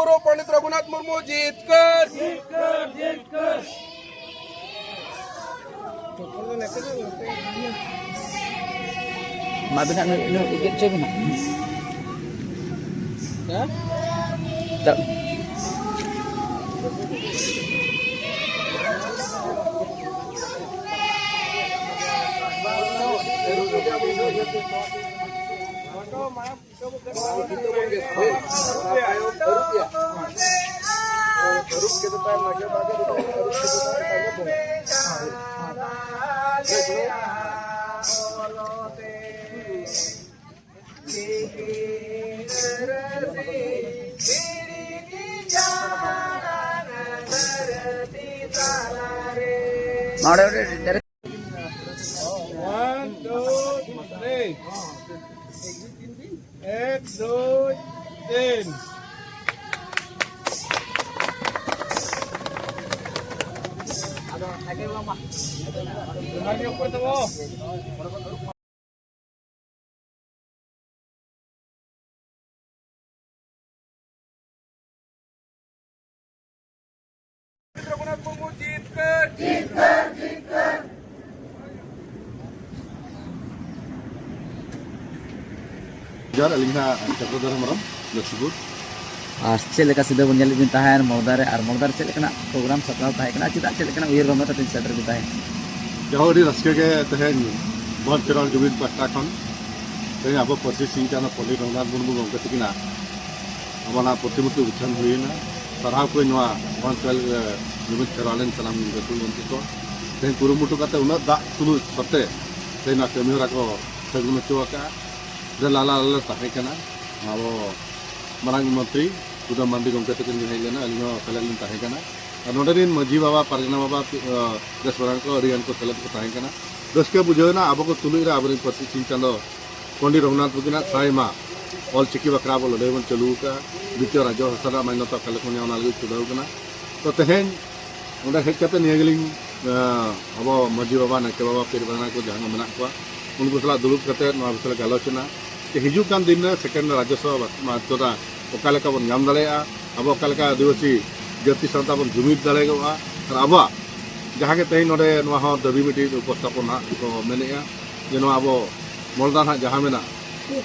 गुरु पंडित रघुनाथ मुर्मू जीत कर Mabina no ikut coba nak. Ya? Tak. Ada dari 1 2 3 1 2 3 Raghunath Murmu जीत कर jar alingna Cakradhara Maram Lakshmipur चेक लेका सीधा बन जल्दी दिन ताहे मौदारे और मौदार चेक लेकना प्रोग्राम सप्लाव ताहे कना चिदा चेक लेकना उयर रमता तीन सेटर भी ताहे jahori raske ge tehen bon peral jubin pasta khon tehen abo Pasi Singh Chana Poli Rangnath Murmu gongke tikina amana protimuti uchan huina sarhaw ko noa bon peral jubin peralen salam betul unti ko tehen kurumutu kate una da tulu sate tehen na kami hora ko sagun chuaka lala tahe kana abo marang menteri udah mandi gongke tikin hailena alino kalain tahe kana नोडरिन मजी बाबा परगना बाबा 10 orang को rayon को तलब को ताहें कना दसके बुझोना अब को तुलुई रा अबरिन Pasi Singh Chana Pandit Raghunath Murmu Saima all चिकी बकरा बोल लेवन चलू का बिचो राजो हसरा माइनता कलेक्शन याना लगी चुदाव कना तो तेहेन ओंडा हेज कते नियगलिंग अब मजी बाबा नके बाबा पीर बना को जहां मना को उनको सला दुलुप कते नवा बिसला गालोचना कि हिजु कान दिन सेकेंड राजस्व मातोरा ओकालेका बन नाम दलेया अब ओकालेका आदिवासी जाति सावता बन जुमिद दाड़ेगा और अब जहाँ के तेज नोडे दाबी मिट्टी उपस्थापन को मेनेगा जे अब मलदा ना जहाँ मेना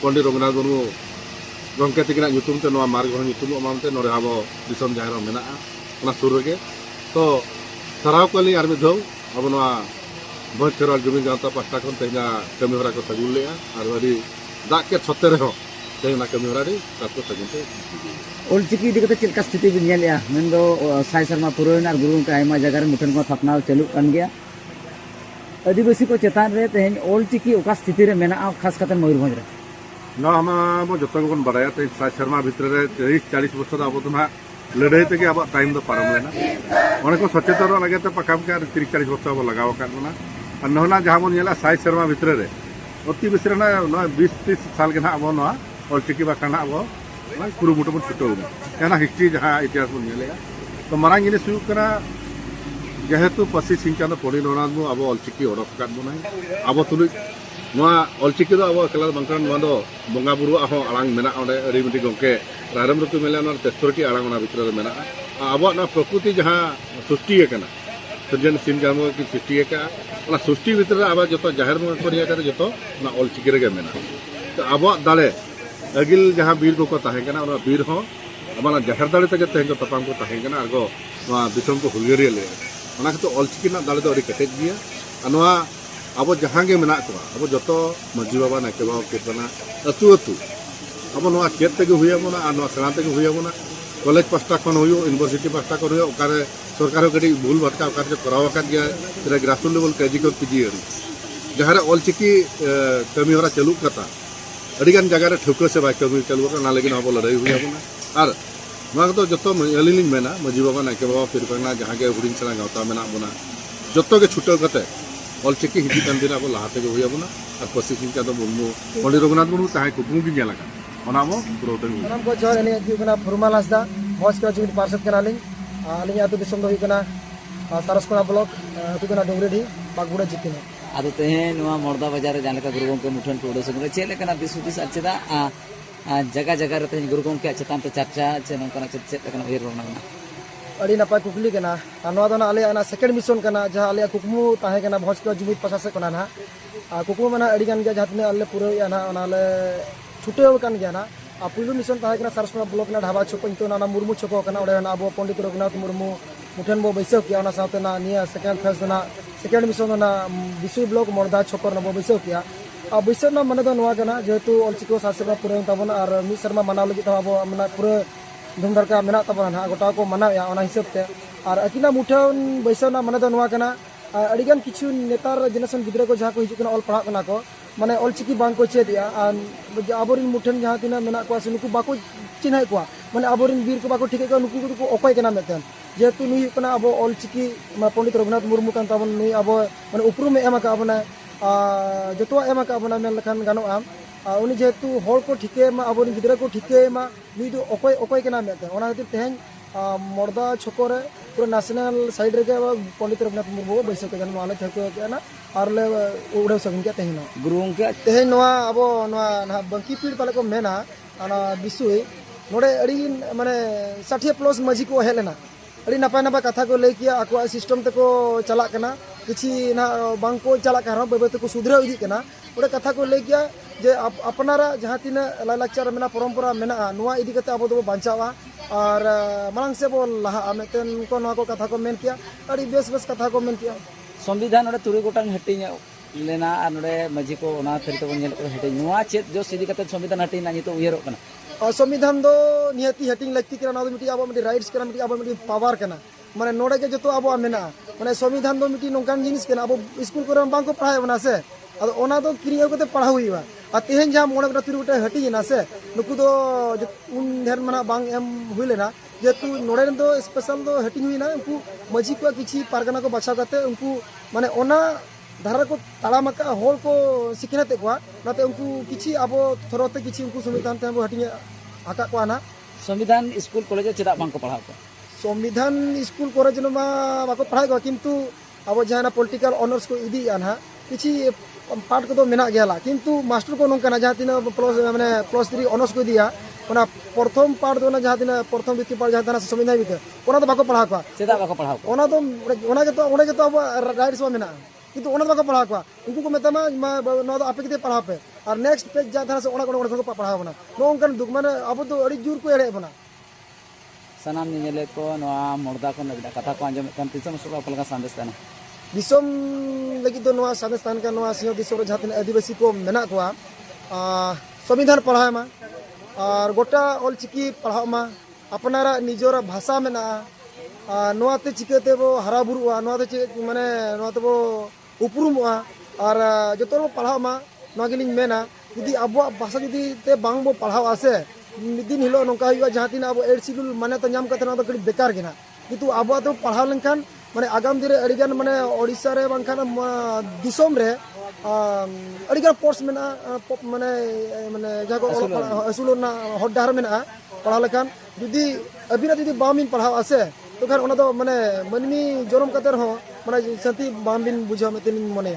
पंडित रघुनाथ मुर्मू गंके तकिना ᱧᱩᱛᱩᱢ te नोआ मार्ग ᱧᱩᱛᱩᱢ मानते नोडे अब दिसम जाहिर मेना ओना सुर रेगे तो सराव को लिए आर मिद अब नोआ भोज फेरवाल जुमिद गांवता पास्टा खन तेना कमी हरा को सगुन लेया और अभी दाग के छते रहो तेना कमी हरा रे ताको सगुनते ओल चिकी इदी कते चेक स्थिति बिन नेलिया मेन दो साई शर्मा पुरोइन और गुरु के आयमा जगह रे मुठन को थापना चालू कान गया आदिवासी को चेतान रे तेन ओल चिकी ओका स्थिति रे मेना खास कते मयूरभंज रे ना हम जो बन बाया तो साई शर्मा भितर 30-40 वर्ष अब तो ना लड़ाई तक अब टाइम तो पारम लेना अने को सचेतन लगे तो पकापके 30-40 वर्ष अब लगाव और नहना जहाँ बन साई शर्मा भितर अति बेसि 20-30 साल के अब ऑल चिकी बाखा अब कुरुमुटु बन छुटो हिस्ट्री जहाँ इतिहास बन तो मारांग जिनिस जेहेतु Pasi Singh Chana Poli Rangnath Murmu अब ऑल चिकी ओडक बना अब तुलुई ऑल चिकी अब कला बांकान बंगा बुरु आलांग मेना अड़ी मिट्टी गंके रायरम रुतु मेले 63 आलांग भितर मेना अब प्रकृति जहाँ सृष्टि सृजन सिंह जन्म की सृष्टि सृष्टि भितर अब जो जाहिर बंगा को जो ऑल चिकी रे मेना तो अब दाड़े अगिल जहाँ बीर को बीर अब जाहिर दाड़े तक तेज को तपाम को आगो दिसम को हुलगरिया ले ऑल चिकी दाड़े तो केटेज गया अब जहाँ के मेना को अब जो मजी बाबा नाके बाबा पीरबना अतु अतु अब चेत तक हुआ सेना तक हुआ कॉलेज पास्टा खन यूनिवर्सिटी पास्टा को सरकार कटी भूल भटका कराव गया ग्रासरूट लेवल केजी को पीजी जहाँ ऑल चिकी कमी हरा चालू कता अड़ीगान जगह ठौका से बाय कमी चालू लगे अब लड़ाई हुआ और जो अली मेना मजी बाबा नाके बाबा पीरबना जहाँ के हुडिंग सेना गावता मेना बना जो के छुटो करते ऑल चिकी हिजन दिन अब लहाते हुआ और Pasi Singh Chana Murmu Pandit Raghunath Murmu ताहे कुकमु गी नेला को जोर एने फुरमाल हासदा मौज के जुमिद पार्षद कनालिंग आलिंग आतु दिसम दो हुई सारसकोना ब्लॉक आतु डोंगरेडी बागुड़ा जितिने आदो तेहेन नोआ मोरदा बाजार जान का गुरु के मुठन टोडो संग चेले कना दिस हुदिस चेदा जगह जगह रे तेहन गुरु गंके चेतान ते चर्चा चे नोंकाना चेत चेत कना उयर रोना अड़ी नपाय कुकली कना नवा दो ना आले ना सेकेंड मिशन कना जहां आले कुकमु ताहे कना भोज के जुमित पासा से कना ना कुकमु मना अड़ी गान गया जहां आले पूरे या ना ओनाले छुटेव कान गया ना पुलु मिशन ताहे कना सरसमा ब्लॉक ना ढाबा छको इंतो ना मुर्मू छको कना ओडे ना अबो पंडित रघुनाथ मुर्मू मुठन बो बैसव किया ना साथे ना निया सेकेंड फेज ना सेकेंड मिशन ना बिसु ब्लॉक मर्दा छकर ना बो बैसव किया बैसव ना मने दो नवा कना जेतु ऑलचिको सासेबा पूरे तबन और मी शर्मा मनाव लगी तबो मना पूरे धुमधार का मेना तबन ना गोटा को मनाव या ओना हिसाब ते और अकिना मुठन बैसव ना मने दो नवा कना अड़िगान किछु नेतार जनरेशन गिद्रा को जहां को हिजु कना ऑल पढ़ा कना को माने ऑलचिकी बांग को चेद या आबोरिन मुठन जहां तिना मेना को नुकु बाको चिन्हाय को माने आबोरिन वीर को बाको ठिके को नुकु को ओकय कना मेतन जेतु नुई कना आबो ऑलचिकी पंडित रघुनाथ मुर्मू कान तबन नुई आबो माने उपरुम एम का बना जतवा एम का बना मेन लखान गानो आम उनी जेतु हॉल को ठिके मा आबोरिन गिद्रा को ठिके मा नुई दो ओकय कना मेतन ओना खातिर तेहन मर्दा छकोरे पूरा नेशनल साइड रे पंडित रघुनाथ मुर्मू बैसक के जन्म आले थको के ना और ले उड़े सगन के तेहन गुरु गंके तेहन नवा अबो नवा ना बंकी पीड़ पाले को मेना ana bisui नोडे अड़ी माने 60 प्लस मजी को हेलेना अड़ी नपाय नपाय कथा को लई किया आको सिस्टम तक को चला कना किछि ना बांग को चला कर बेबे तक सुधरा इदी कना ओडे कथा को लई किया जे अपनारा जहां तिना लाइलाक्चर मेना परंपरा मेना नुवा इदी कते अबो दो बांचावा और मांग से बो लहा मेतेन को नुवा को कथा को मेन किया अड़ी बेस बेस कथा को मेन किया संविधान ओडे तुरी गोटांग हटिंग लेना और नोडे मजी को ओना थरी तो नेल को हटिंग नुवा चेत जो सिदी कते संविधान हटिंग ना नितो उयरो कना संविधान दो नियति हटिंग लगती कना ना मिटी अब मिटी राइट्स कना मिटी अब मिटी पावर कना माने नोडे के जतो अब मेना माने संविधान दो मिटी नोंकान जिनिस कना अब स्कूल को बांग को पढ़ाय बना से अद ओना दो किरियो कते पढ़ा हुईवा आ तेहन जा मोने कटा तुरी गोटे हटी ना से नुकु दो उन धेर मना बांग एम हुई लेना जेतु नोडे दो स्पेशल दो हटिंग हुई ना उनको मजी को किछि पारगना को बचा करते उनको माने ओना धारा को तालामका होल को सिखनाते को नाते उनको किछि आबो थरोते किछि उनको संविधान ते हटिंग आका को ना संविधान स्कूल कॉलेज चेदा बांग को पढ़ाव को संविधान स्कूल कॉलेज नमा बाको पढ़ाई को किंतु अब जहां पॉलिटिकल ऑनर्स को इदी आना किछि पार्ट को तो मेना गयाला किंतु मास्टर को नोंकाना जहां तिना प्लस माने प्लस 3 ऑनर्स को दिया ओना प्रथम पार्ट दो ना जहां तिना प्रथम द्वितीय पार्ट जहां तना संविधान बिते ओना तो बाको पढ़ा को चेदा बाको पढ़ाव को ओना के तो अब राइट्स मेना किंतु ओना बाको पढ़ा को उनको को मेतामा नो आपे के पढ़ा पे और नेक्स्ट पेज जहां तना से ओना को पढ़ा बना नोंकन दुख माने अब तो अड़ी जोर को एड़े बना सनाम निले को नवा मर्दा को नगदा कथा को आंजम कन तिसम सुबा पलका संदेश ताना दिसम लगी तो नवा संदेश तान का नवा सिंह दिसम रे जहां आदिवासी को मेना को संविधान पढ़ाय मा और गोटा ऑलचिकी पढ़ाव मा अपनारा निजोरा भाषा मेना नवा ते चिकेते वो हरा बुरुआ नवा ते माने नवा ते वो उपरुमआ और जतो पढ़ाव मा नवा गिलिंग मेना यदि अबो भाषा यदि ते बांग बो पढ़ाव आसे दिन हिलो नोका हुआ जहां तीन अब 8 शेड्यूल माने तो नाम कते ना तो कड़ी बेकार गिना किंतु अब तो पढ़ाव लेनखान माने आगाम दिन अड़िगान माने ओडिसा रे बांखान दिसोम रे अड़िगान पोस्ट मेना माने माने जाको असुल ना हड्डार मेना पढ़ाव लेखान यदि अबिना यदि बामिन पढ़ाव आसे तो खान ओना तो माने मनमी जोरम कते हो माने सती बामिन बुझा मेतिन मने